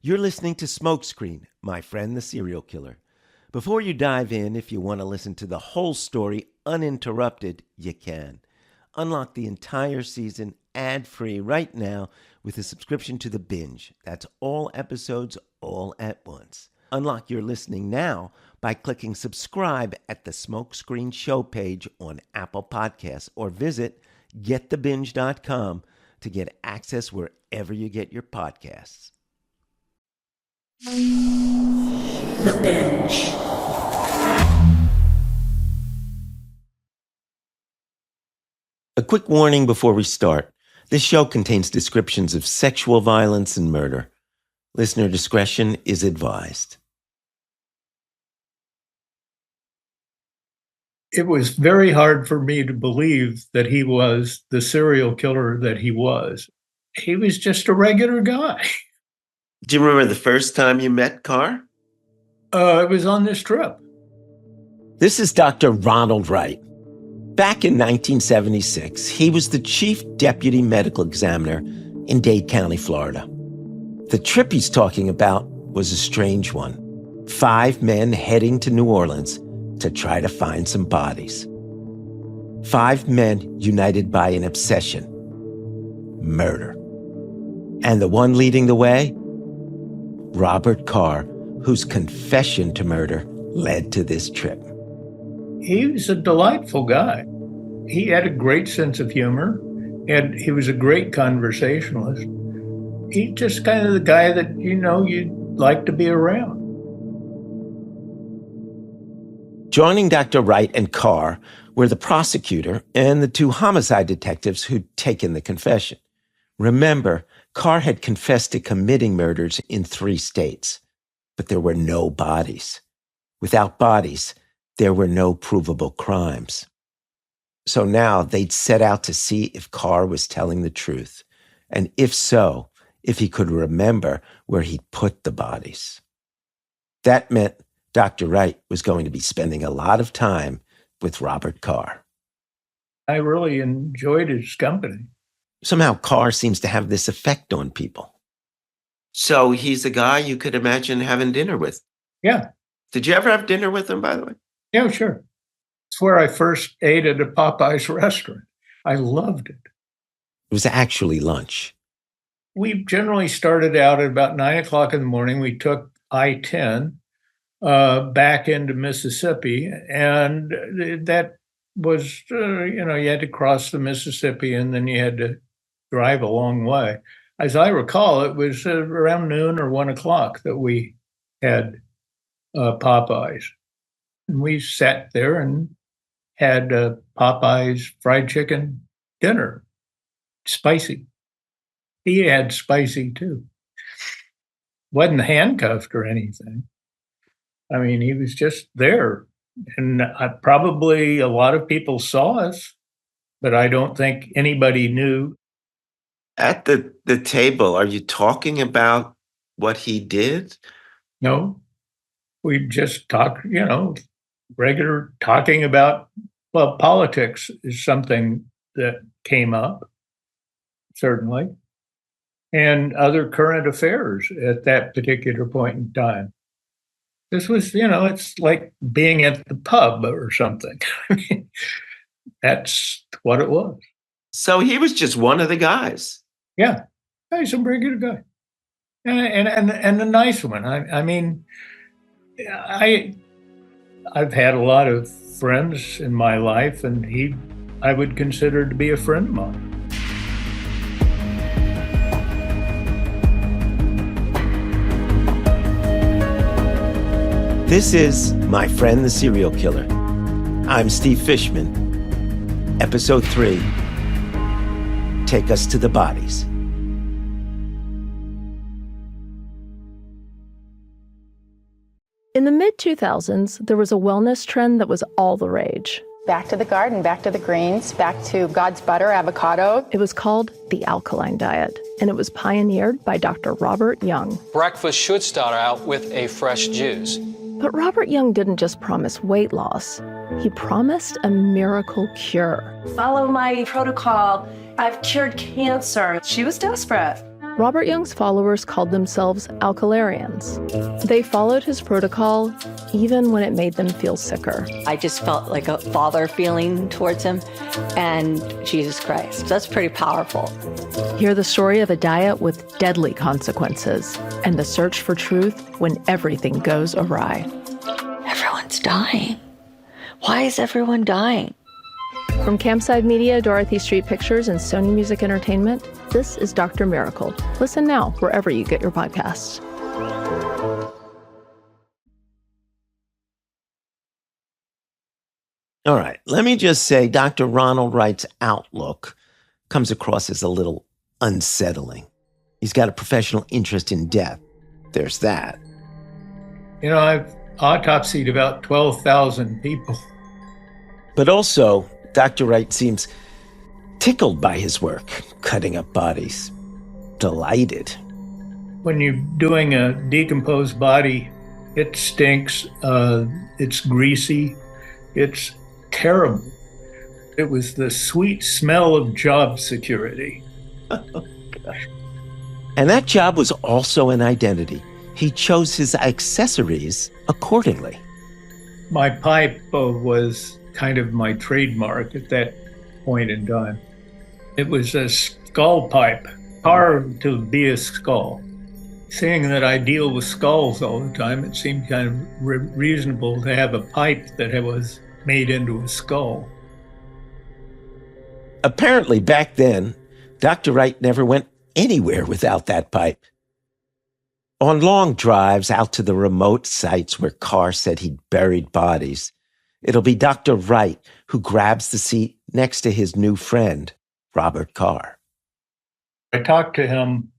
You're listening to Smokescreen, My Friend the Serial Killer. Before you dive in, if you want to listen to the whole story uninterrupted, you can. Unlock the entire season ad-free right now with a subscription to The Binge. That's all episodes all at once. Unlock your listening now by clicking subscribe at the Smokescreen show page on Apple Podcasts or visit getthebinge.com to get access wherever you get your podcasts. The Binge. A quick warning before we start. This show contains descriptions of sexual violence and murder. Listener discretion is advised. It was very hard for me to believe that he was the serial killer that he was. He was just a regular guy. Do you remember the first time you met Carr? It was on this trip. This is Dr. Ronald Wright. Back in 1976, he was the chief deputy medical examiner in Dade County, Florida. The trip he's talking about was a strange one. 5 men heading to New Orleans to try to find some bodies. 5 men united by an obsession: murder. And the one leading the way? Robert Carr, whose confession to murder led to this trip. He was a delightful guy. He had a great sense of humor, and he was a great conversationalist. He's just kind of the guy that, you'd like to be around. Joining Dr. Wright and Carr were the prosecutor and the 2 homicide detectives who'd taken the confession. Remember, Carr had confessed to committing murders in 3 states, but there were no bodies. Without bodies, there were no provable crimes. So now they'd set out to see if Carr was telling the truth, and if so, if he could remember where he'd put the bodies. That meant Dr. Wright was going to be spending a lot of time with Robert Carr. I really enjoyed his company. Somehow Carr seems to have this effect on people. So he's a guy you could imagine having dinner with. Yeah. Did you ever have dinner with him, by the way? Yeah, sure. It's where I first ate at a Popeyes restaurant. I loved it. It was actually lunch. We generally started out at about 9 o'clock in the morning. We took I-10 back into Mississippi, and that was, you had to cross the Mississippi, and then you had to drive a long way. As I recall, it was around noon or 1 o'clock that we had Popeyes. And we sat there and had Popeyes fried chicken dinner. Spicy. He had spicy too. Wasn't handcuffed or anything. I mean, he was just there. And probably a lot of people saw us, but I don't think anybody knew. At the table, are you talking about what he did? No, we just talk, regular talking about, well, politics is something that came up, certainly, and other current affairs at that particular point in time. This was, it's like being at the pub or something. I mean, that's what it was. So he was just one of the guys. Yeah, he's a regular guy, and a nice one. I mean, I've had a lot of friends in my life, and I would consider to be a friend of mine. This is My Friend the Serial Killer. I'm Steve Fishman. Episode 3. Take us to the bodies. In the mid-2000s, there was a wellness trend that was all the rage. Back to the garden, back to the greens, back to God's butter, avocado. It was called the alkaline diet, and it was pioneered by Dr. Robert Young. Breakfast should start out with a fresh juice. But Robert Young didn't just promise weight loss. He promised a miracle cure. Follow my protocol. I've cured cancer. She was desperate. Robert Young's followers called themselves alkalarians. They followed his protocol even when it made them feel sicker. I just felt like a father feeling towards him and Jesus Christ. That's pretty powerful. Hear the story of a diet with deadly consequences and the search for truth when everything goes awry. Everyone's dying. Why is everyone dying? From Campside Media, Dorothy Street Pictures, and Sony Music Entertainment, this is Dr. Miracle. Listen now wherever you get your podcasts. All right, let me just say Dr. Ronald Wright's outlook comes across as a little unsettling. He's got a professional interest in death. There's that. You know, I've autopsied about 12,000 people. But also, Dr. Wright seems tickled by his work, cutting up bodies. Delighted. When you're doing a decomposed body, it stinks, it's greasy, it's terrible. It was the sweet smell of job security. And that job was also an identity. He chose his accessories accordingly. My pipe was kind of my trademark at that point in time. It was a skull pipe, carved to be a skull. Seeing that I deal with skulls all the time, it seemed kind of reasonable to have a pipe that was made into a skull. Apparently, back then, Dr. Wright never went anywhere without that pipe. On long drives out to the remote sites where Carr said he'd buried bodies, it'll be Dr. Wright who grabs the seat next to his new friend, Robert Carr. I talked to him.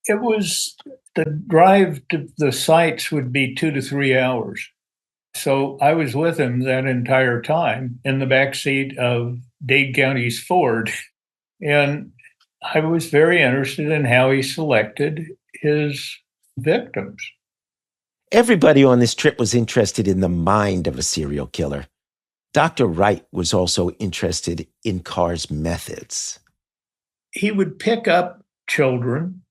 It was the drive to the sites would be 2 to 3 hours. So I was with him that entire time in the backseat of Dade County's Ford. And I was very interested in how he selected his victims. Everybody on this trip was interested in the mind of a serial killer. Dr. Wright was also interested in Carr's methods. He would pick up children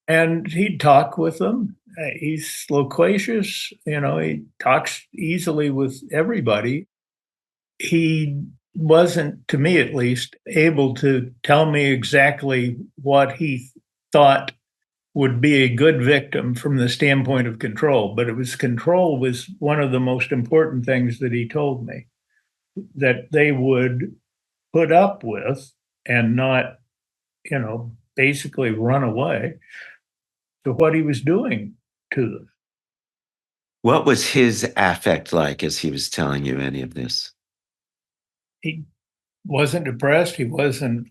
and he'd talk with them. He's loquacious, he talks easily with everybody. He wasn't, to me at least, able to tell me exactly what he thought would be a good victim from the standpoint of control. But control was one of the most important things that he told me, that they would put up with and not, basically run away to what he was doing to them. What was his affect like as he was telling you any of this? He wasn't depressed. He wasn't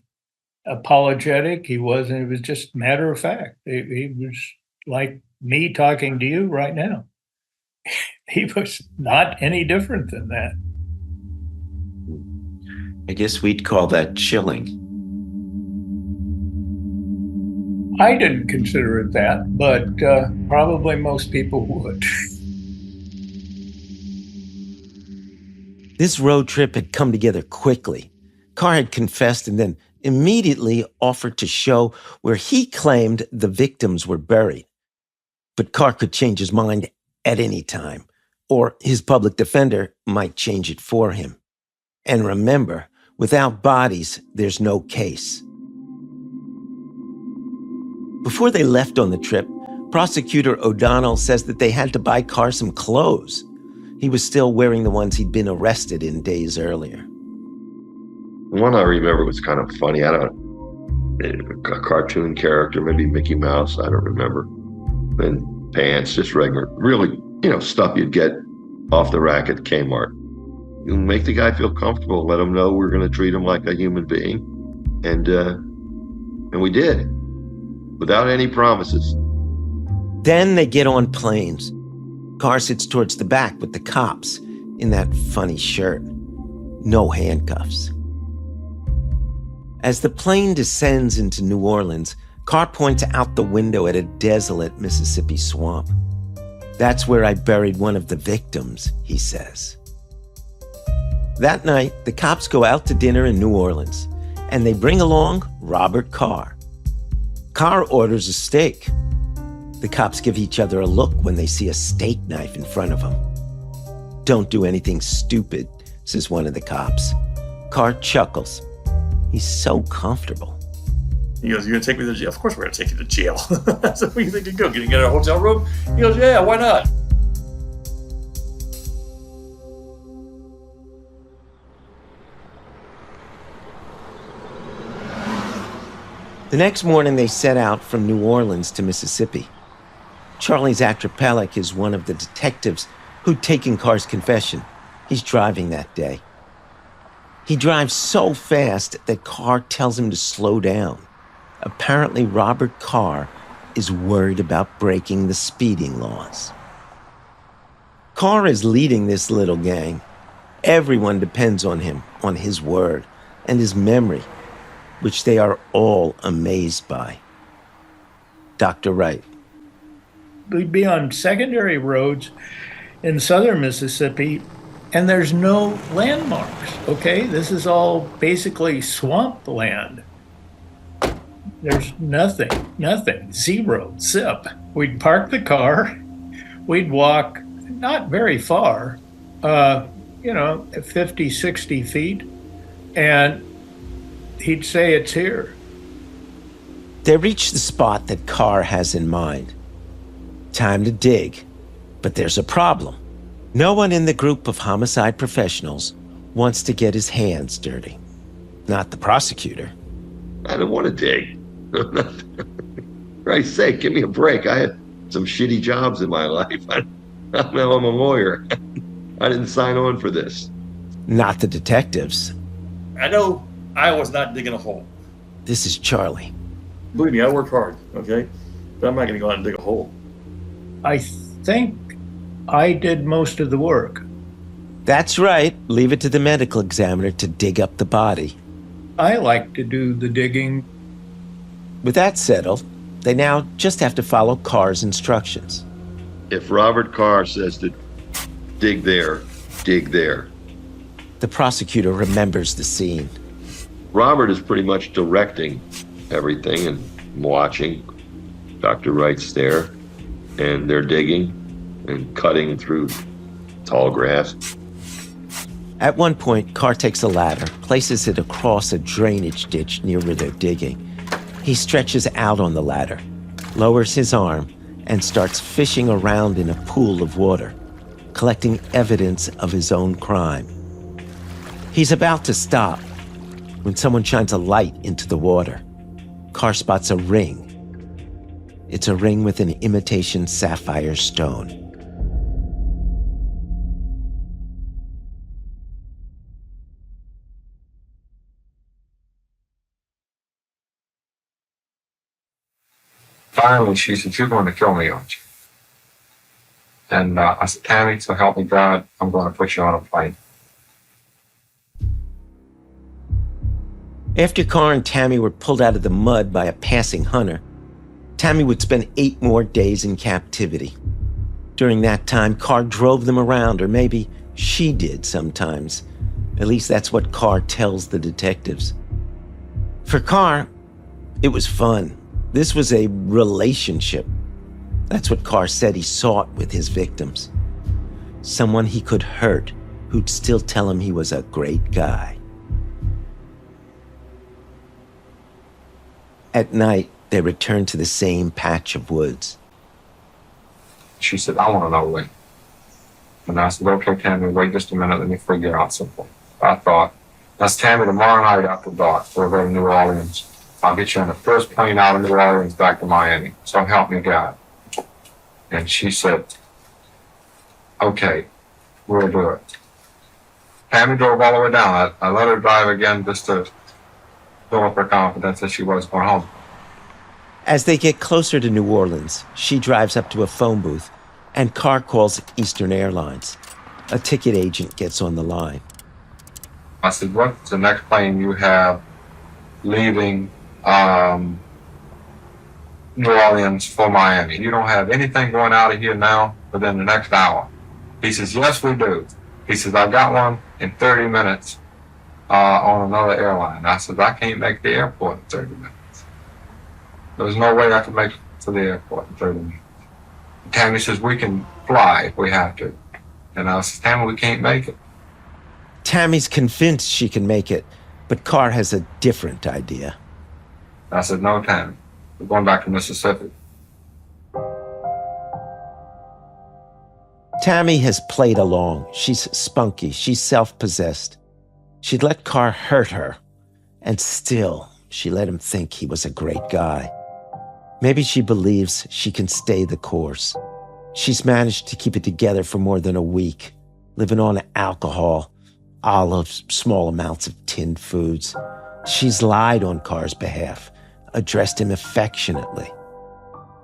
apologetic. It was just matter of fact. He was like me talking to you right now. He was not any different than that. I guess we'd call that chilling. I didn't consider it that, but probably most people would. This road trip had come together quickly. Carr had confessed and then immediately offered to show where he claimed the victims were buried. But Carr could change his mind at any time, or his public defender might change it for him. And remember, without bodies, there's no case. Before they left on the trip, Prosecutor O'Donnell says that they had to buy Carr some clothes. He was still wearing the ones he'd been arrested in days earlier. One I remember was kind of funny. I don't know, a cartoon character, maybe Mickey Mouse, I don't remember. And pants, just regular, really, stuff you'd get off the rack at Kmart. You make the guy feel comfortable, let him know we're going to treat him like a human being. And we did, without any promises. Then they get on planes. Carr sits towards the back with the cops in that funny shirt. No handcuffs. As the plane descends into New Orleans, Carr points out the window at a desolate Mississippi swamp. That's where I buried one of the victims, he says. That night, the cops go out to dinner in New Orleans, and they bring along Robert Carr. Carr orders a steak. The cops give each other a look when they see a steak knife in front of them. "Don't do anything stupid," says one of the cops. Carr chuckles. He's so comfortable. He goes, "You're going to take me to jail?" "Of course we're going to take you to jail." I said, "Where do you think you go? Can you get a hotel room?" He goes, "Yeah, why not?" The next morning, they set out from New Orleans to Mississippi. Charlie's actor Pellick is one of the detectives who'd taken Carr's confession. He's driving that day. He drives so fast that Carr tells him to slow down. Apparently, Robert Carr is worried about breaking the speeding laws. Carr is leading this little gang. Everyone depends on him, on his word, and his memory, which they are all amazed by. Dr. Wright. We'd be on secondary roads in southern Mississippi, and there's no landmarks, okay? This is all basically swamp land. There's nothing, zero, zip. We'd park the car, we'd walk not very far, 50, 60 feet, and he'd say it's here. They reach the spot that Carr has in mind. Time to dig. But there's a problem. No one in the group of homicide professionals wants to get his hands dirty. Not the prosecutor. I don't want to dig. For Christ's sake, give me a break. I had some shitty jobs in my life. I'm a lawyer. I didn't sign on for this. Not the detectives. I know I was not digging a hole. This is Charlie. Believe me, I work hard, okay? But I'm not going to go out and dig a hole. I think I did most of the work. That's right. Leave it to the medical examiner to dig up the body. I like to do the digging. With that settled, they now just have to follow Carr's instructions. If Robert Carr says to dig there, dig there. The prosecutor remembers the scene. Robert is pretty much directing everything and watching. Dr. Wright's there, and they're digging and cutting through tall grass. At one point, Carr takes a ladder, places it across a drainage ditch near where they're digging. He stretches out on the ladder, lowers his arm, and starts fishing around in a pool of water, collecting evidence of his own crime. He's about to stop when someone shines a light into the water. Carr spots a ring. It's a ring with an imitation sapphire stone. Finally, she said, "You're going to kill me, aren't you?" And I said, "Tammy, so help me God, I'm going to put you on a plane." After Carr and Tammy were pulled out of the mud by a passing hunter, Tammy would spend 8 more days in captivity. During that time, Carr drove them around, or maybe she did sometimes. At least that's what Carr tells the detectives. For Carr, it was fun. This was a relationship. That's what Carr said he sought with his victims. Someone he could hurt who'd still tell him he was a great guy. At night, they returned to the same patch of woods. She said, "I want to know when." And I said, "Okay, Tammy, wait just a minute, let me figure out something." I thought, "That's Tammy, tomorrow night after dark, we'll go to New Orleans. I'll get you on the first plane out of New Orleans back to Miami. So help me God." And she said, "Okay, we'll do it." Tammy drove all the way down. I let her drive again just to build up her confidence that she was going home. As they get closer to New Orleans, she drives up to a phone booth, and Carr calls Eastern Airlines. A ticket agent gets on the line. I said, "What's the next plane you have leaving New Orleans for Miami? You don't have anything going out of here now within the next hour?" He says, "Yes, we do." He says, "I got one in 30 minutes on another airline." I said, "I can't make the airport in 30 minutes." There was no way I could make it to the airport in 30 minutes. Tammy says, we can fly if we have to. And I said, Tammy, we can't make it. Tammy's convinced she can make it, but Carr has a different idea. I said, no, Tammy, we're going back to Mississippi. Tammy has played along. She's spunky. She's self-possessed. She'd let Carr hurt her, and still she let him think he was a great guy. Maybe she believes she can stay the course. She's managed to keep it together for more than a week, living on alcohol, olives, small amounts of tinned foods. She's lied on Carr's behalf, addressed him affectionately.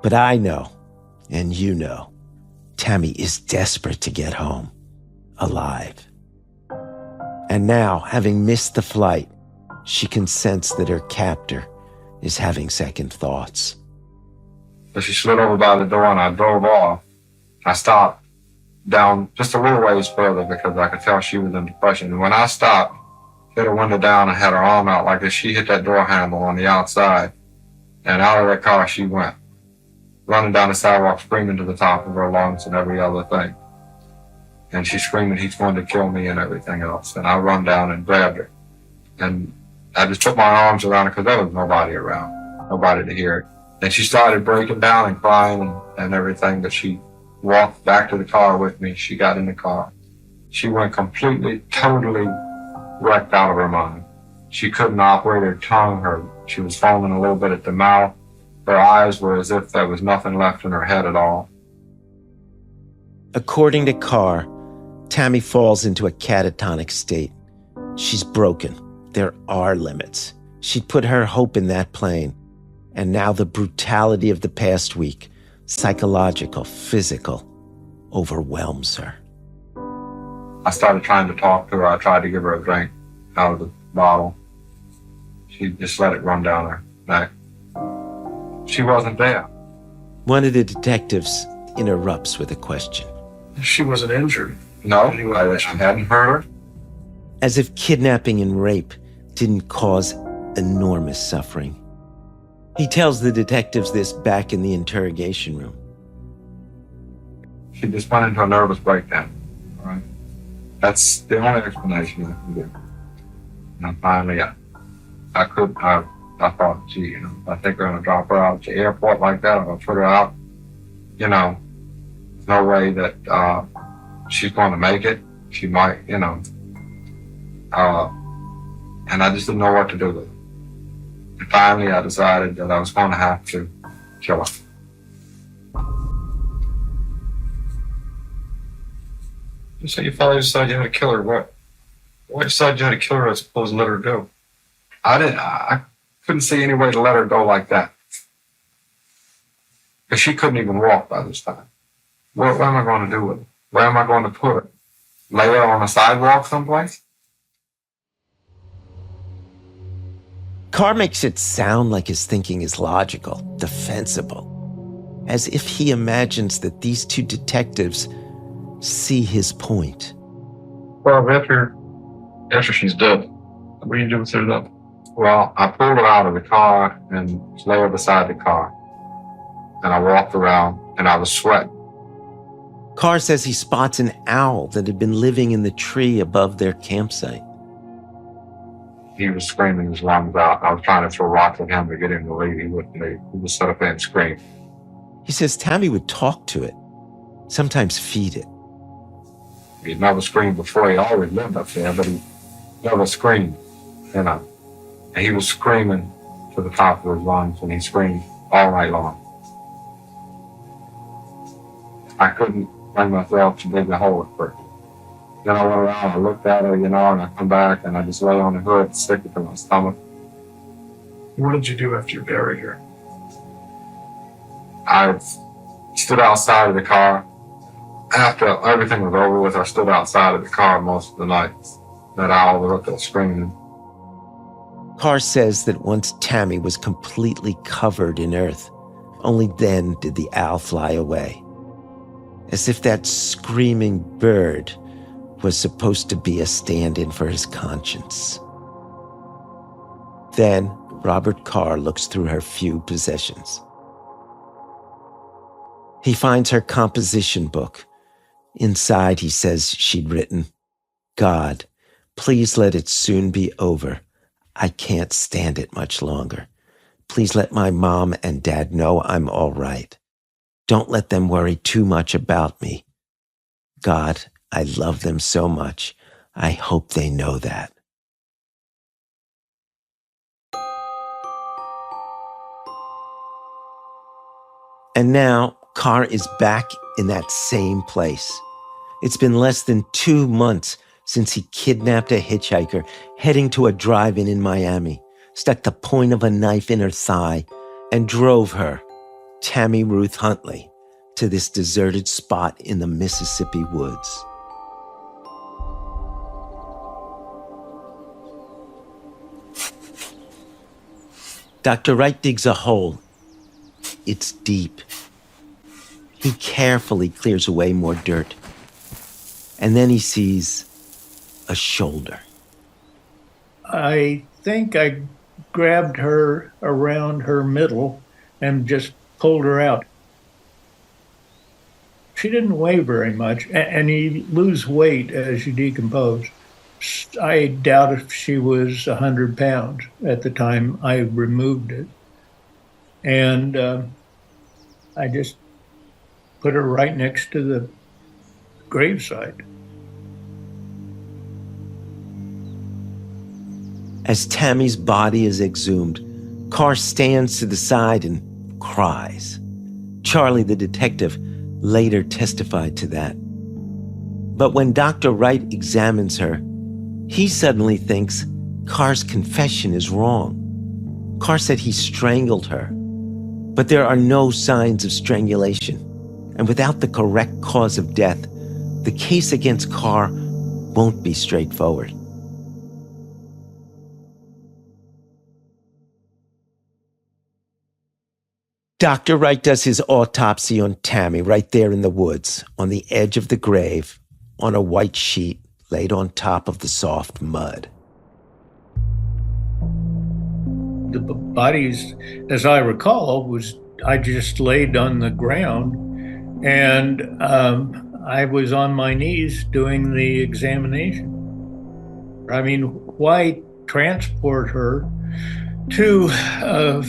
But I know, and you know, Tammy is desperate to get home, alive. And now, having missed the flight, she can sense that her captor is having second thoughts. But she slid over by the door and I drove off. I stopped down just a little ways further because I could tell she was in depression. And when I stopped, hit her window down and had her arm out like this, she hit that door handle on the outside. And out of that car she went, running down the sidewalk, screaming to the top of her lungs and every other thing. And she's screaming, he's going to kill me and everything else. And I run down and grabbed her. And I just put my arms around her because there was nobody around, nobody to hear it. And she started breaking down and crying and everything, but she walked back to the car with me. She got in the car. She went completely, totally wrecked out of her mind. She couldn't operate her tongue. She was foaming a little bit at the mouth. Her eyes were as if there was nothing left in her head at all. According to Carr, Tammy falls into a catatonic state. She's broken. There are limits. She'd put her hope in that plane. And now the brutality of the past week, psychological, physical, overwhelms her. I started trying to talk to her. I tried to give her a drink out of the bottle. She just let it run down her neck. She wasn't there. One of the detectives interrupts with a question. She wasn't injured. No, I hadn't hurt her. As if kidnapping and rape didn't cause enormous suffering. He tells the detectives this back in the interrogation room. She just went into a nervous breakdown. All right? That's the only explanation I can give. And finally, I thought, gee, I think they're going to drop her out at the airport like that. I'm going to put her out. There's no way that she's going to make it. She might, and I just didn't know what to do with it. And finally, I decided that I was going to have to kill her. You say you finally decided you had to kill her. What? Why decided you had to kill her as opposed to let her go? I couldn't see any way to let her go like that. Because she couldn't even walk by this time. What am I going to do with her? Where am I going to put her? Lay her on a sidewalk someplace? Carr makes it sound like his thinking is logical, defensible, as if he imagines that these two detectives see his point. Well, after she's dead, what do you do with her then? Well, I pulled her out of the car and lay her beside the car. And I walked around and I was sweating. Carr says he spots an owl that had been living in the tree above their campsite. He was screaming his lungs out. I was trying to throw rocks at him to get him to leave. He wouldn't leave. He would sit up there and scream. He says Tammy would talk to it, sometimes feed it. He'd never screamed before. He always lived up there, but he never screamed, And he was screaming to the top of his lungs, and he screamed all night long. I couldn't bring myself to dig the hole at first. Then I went around, I looked at her, and I come back, and I just lay on the hood, stick it to my stomach. What did you do after you buried her? I stood outside of the car. After everything was over with, I stood outside of the car most of the night. That owl was up there screaming. Carr says that once Tammy was completely covered in earth, only then did the owl fly away. As if that screaming bird was supposed to be a stand-in for his conscience. Then, Robert Carr looks through her few possessions. He finds her composition book. Inside, he says she'd written, "God, please let it soon be over. I can't stand it much longer. Please let my mom and dad know I'm all right. Don't let them worry too much about me. God, I love them so much. I hope they know that." And now, Carr is back in that same place. It's been less than 2 months since he kidnapped a hitchhiker heading to a drive-in in Miami, stuck the point of a knife in her thigh, and drove her, Tammy Ruth Huntley, to this deserted spot in the Mississippi woods. Dr. Wright digs a hole. It's deep. He carefully clears away more dirt. And then he sees a shoulder. I think I grabbed her around her middle and just pulled her out. She didn't weigh very much, and you lose weight as you decompose. I doubt if she was 100 pounds at the time I removed it. And I just put her right next to the graveside. As Tammy's body is exhumed, Carr stands to the side and cries. Charlie, the detective, later testified to that. But when Dr. Wright examines her, he suddenly thinks Carr's confession is wrong. Carr said he strangled her, but there are no signs of strangulation. And without the correct cause of death, the case against Carr won't be straightforward. Dr. Wright does his autopsy on Tammy right there in the woods, on the edge of the grave, on a white sheet laid on top of the soft mud. The bodies, as I recall, I just laid on the ground, and I was on my knees doing the examination. I mean, why transport her to a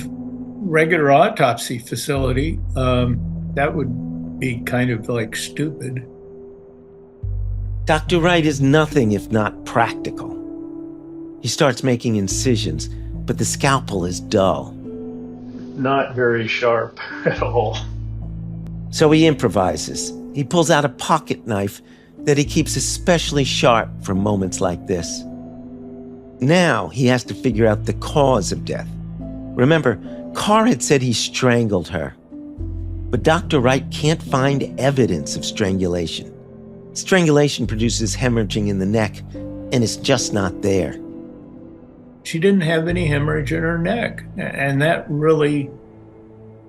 regular autopsy facility? That would be kind of like stupid. Dr. Wright is nothing if not practical. He starts making incisions, but the scalpel is dull. Not very sharp at all. So he improvises. He pulls out a pocket knife that he keeps especially sharp for moments like this. Now he has to figure out the cause of death. Remember, Carr had said he strangled her. But Dr. Wright can't find evidence of strangulation. Strangulation produces hemorrhaging in the neck, and it's just not there. She didn't have any hemorrhage in her neck, and that really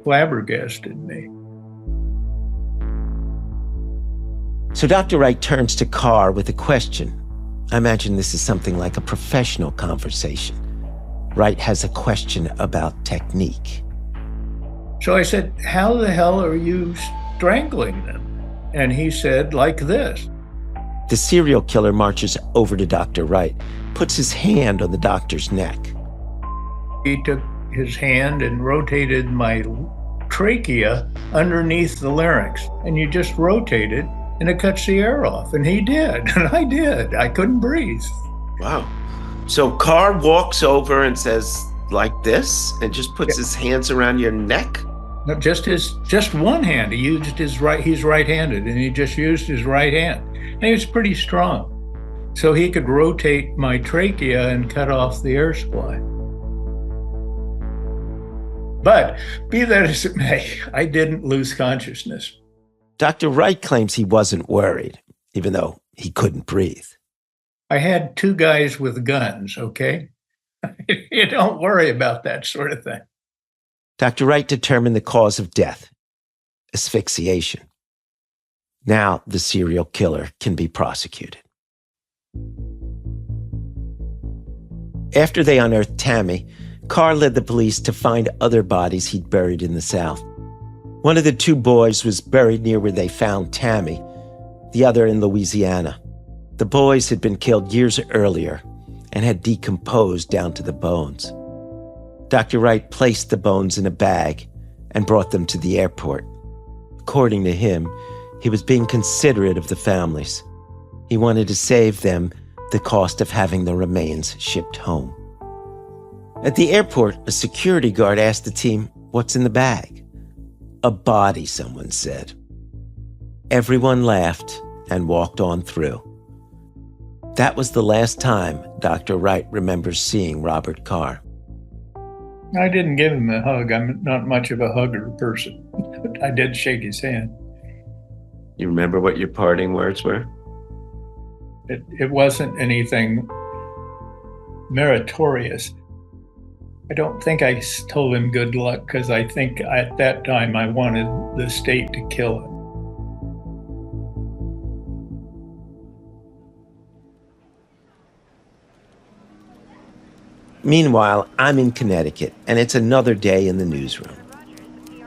flabbergasted me. So Dr. Wright turns to Carr with a question. I imagine this is something like a professional conversation. Wright has a question about technique. So I said, "How the hell are you strangling them?" And he said, "Like this." The serial killer marches over to Dr. Wright, puts his hand on the doctor's neck. He took his hand and rotated my trachea underneath the larynx. And you just rotate it, and it cuts the air off. And he did, and I did. I couldn't breathe. Wow. So Carr walks over and says, like this, and just puts his hands around your neck? No, just one hand. He used his right. He's right-handed, and he just used his right hand. And he was pretty strong, so he could rotate my trachea and cut off the air supply. But be that as it may, I didn't lose consciousness. Dr. Wright claims he wasn't worried, even though he couldn't breathe. I had 2 guys with guns. Okay, you don't worry about that sort of thing. Dr. Wright determined the cause of death, asphyxiation. Now the serial killer can be prosecuted. After they unearth Tammy, Carr led the police to find other bodies he'd buried in the South. One of the two boys was buried near where they found Tammy, the other in Louisiana. The boys had been killed years earlier and had decomposed down to the bones. Dr. Wright placed the bones in a bag and brought them to the airport. According to him, he was being considerate of the families. He wanted to save them the cost of having the remains shipped home. At the airport, a security guard asked the team, "What's in the bag?" "A body," someone said. Everyone laughed and walked on through. That was the last time Dr. Wright remembers seeing Robert Carr. I didn't give him a hug. I'm not much of a hugger person. I did shake his hand. You remember what your parting words were? It wasn't anything meritorious. I don't think I told him good luck because I think at that time I wanted the state to kill him. Meanwhile, I'm in Connecticut, and it's another day in the newsroom.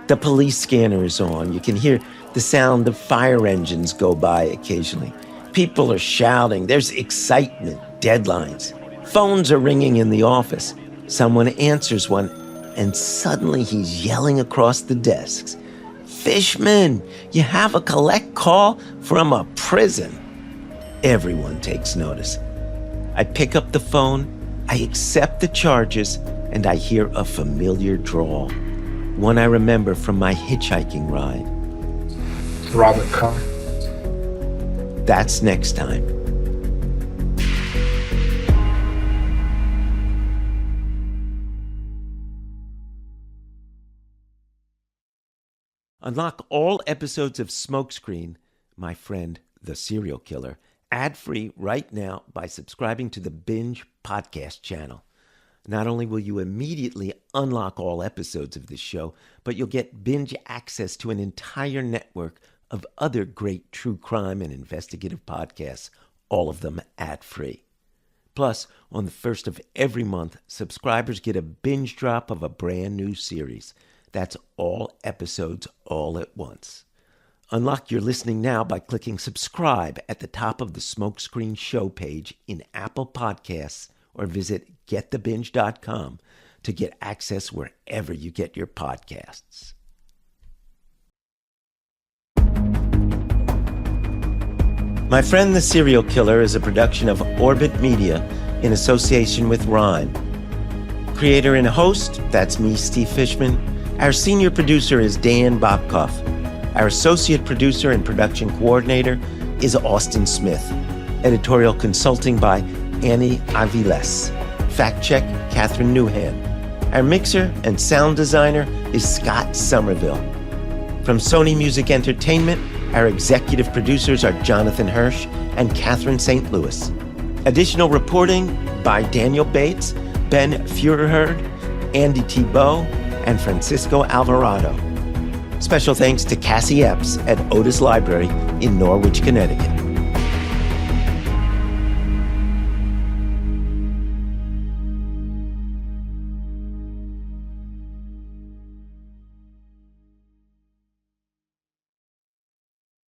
The police scanner is on. You can hear the sound of fire engines go by occasionally. People are shouting. There's excitement, deadlines. Phones are ringing in the office. Someone answers one, and suddenly he's yelling across the desks, "Fishman, you have a collect call from a prison." Everyone takes notice. I pick up the phone, I accept the charges, and I hear a familiar drawl, one I remember from my hitchhiking ride. Robert Carr. That's next time. Unlock all episodes of Smokescreen, My Friend the Serial Killer, ad-free right now by subscribing to the Binge podcast channel. Not only will you immediately unlock all episodes of this show, but you'll get Binge access to an entire network of other great true crime and investigative podcasts, all of them ad-free. Plus, on the first of every month, subscribers get a binge drop of a brand new series. That's all episodes all at once. Unlock your listening now by clicking subscribe at the top of the Smokescreen show page in Apple Podcasts or visit getthebinge.com to get access wherever you get your podcasts. My Friend the Serial Killer is a production of Orbit Media in association with Rhyme. Creator and host, that's me, Steve Fishman. Our senior producer is Dan Bobkoff. Our associate producer and production coordinator is Austin Smith. Editorial consulting by Annie Aviles. Fact check, Catherine Newham. Our mixer and sound designer is Scott Somerville. From Sony Music Entertainment, our executive producers are Jonathan Hirsch and Catherine St. Louis. Additional reporting by Daniel Bates, Ben Feuerherd, Andy Thibault, and Francisco Alvarado. Special thanks to Cassie Epps at Otis Library in Norwich, Connecticut.